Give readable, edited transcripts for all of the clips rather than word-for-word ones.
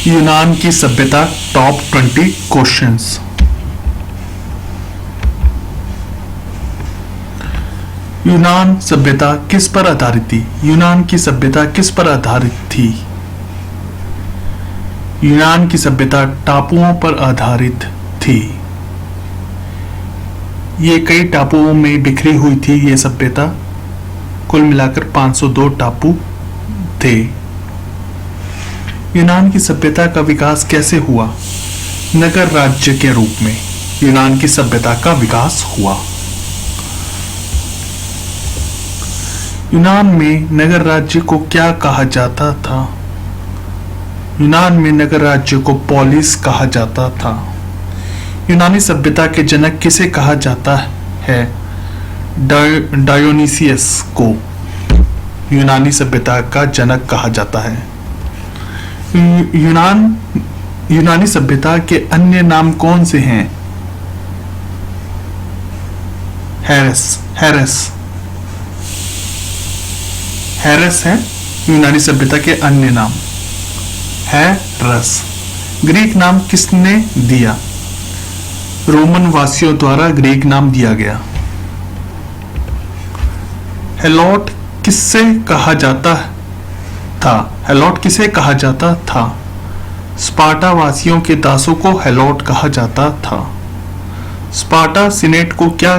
यूनान की सभ्यता टॉप 20 क्वेश्चंस। यूनान सभ्यता किस पर आधारित थी? यूनान की सभ्यता किस पर आधारित थी? यूनान की सभ्यता टापुओं पर आधारित थी। ये कई टापुओं में बिखरी हुई थी। ये सभ्यता कुल मिलाकर 502 टापू थे। यूनान की सभ्यता का विकास कैसे हुआ? नगर राज्य के रूप में यूनान की सभ्यता का विकास हुआ। यूनान में नगर राज्य को क्या कहा जाता था? यूनान में नगर राज्य को पोलिस कहा जाता था। यूनानी सभ्यता के जनक किसे कहा जाता है? डायोनिसियस को यूनानी सभ्यता का जनक कहा जाता है। यूनानी सभ्यता के अन्य नाम कौन से हैं? हैरस है यूनानी सभ्यता के अन्य नाम। हैरस ग्रीक नाम किसने दिया? रोमन वासियों द्वारा ग्रीक नाम दिया गया। हेलोट किससे कहा जाता था? हेलोट किसे कहा जाता था? स्पार्टा वासियों के दासों को हेलोट कहा जाता था। स्पार्टा सीनेट को क्या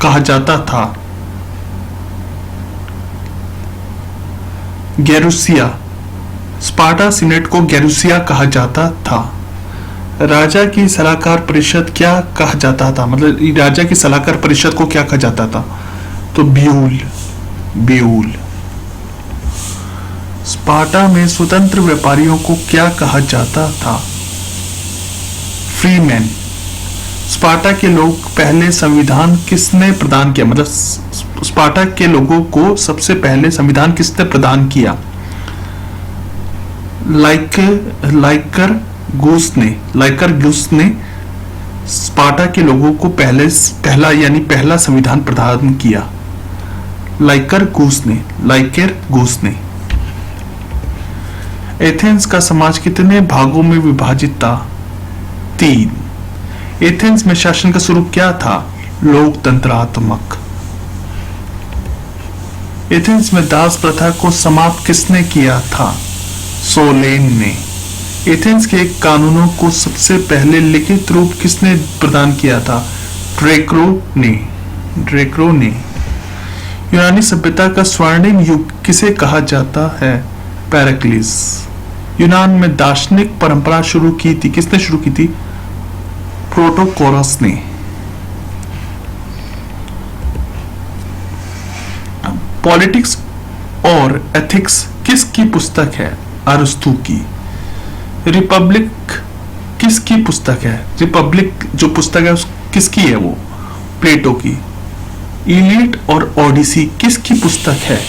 कहा जाता था? गेरुसिया। स्पार्टा सीनेट को गेरुसिया कहा जाता था। राजा की सलाहकार परिषद क्या कहा जाता था? मतलब राजा की सलाहकार परिषद को क्या कहा जाता था? तो ब्यूल। स्पार्टा में स्वतंत्र व्यापारियों को क्या कहा जाता था? फ्रीमैन। स्पार्टा के लोग पहले संविधान किसने प्रदान किया? मतलब स्पार्टा के लोगों को सबसे पहले संविधान किसने प्रदान किया? लाइकर गूस ने स्पार्टा के लोगों को पहला संविधान प्रदान किया। लाइकर गूस ने। एथेंस का समाज कितने भागों में विभाजित था? 3। एथेंस में शासन का स्वरूप क्या था? लोकतंत्रात्मक। एथेंस में दास प्रथा को समाप्त किसने किया था? सोलेन ने। एथेंस के कानूनों को सबसे पहले लिखित रूप किसने प्रदान किया था? ड्रेक्रो ने। यूनानी सभ्यता का स्वर्णिम युग किसे कहा जाता है? पेरिक्लिस। यूनान में दार्शनिक परंपरा शुरू की थी। किसने शुरू की थी? प्रोटोकोरस ने। पॉलिटिक्स और एथिक्स किसकी पुस्तक है? अरस्तु की। रिपब्लिक किसकी पुस्तक है? रिपब्लिक जो पुस्तक है किसकी है? वो प्लेटो की। इलीट और ओडिसी किसकी पुस्तक है?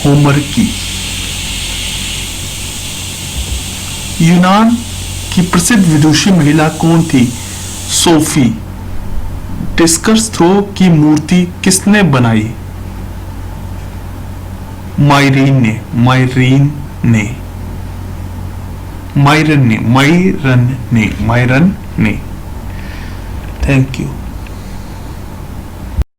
होमर की। यूनान की प्रसिद्ध विदुषी महिला कौन थी? सोफी। डिस्कस थ्रो की मूर्ति किसने बनाई? माइरन ने। Thank you.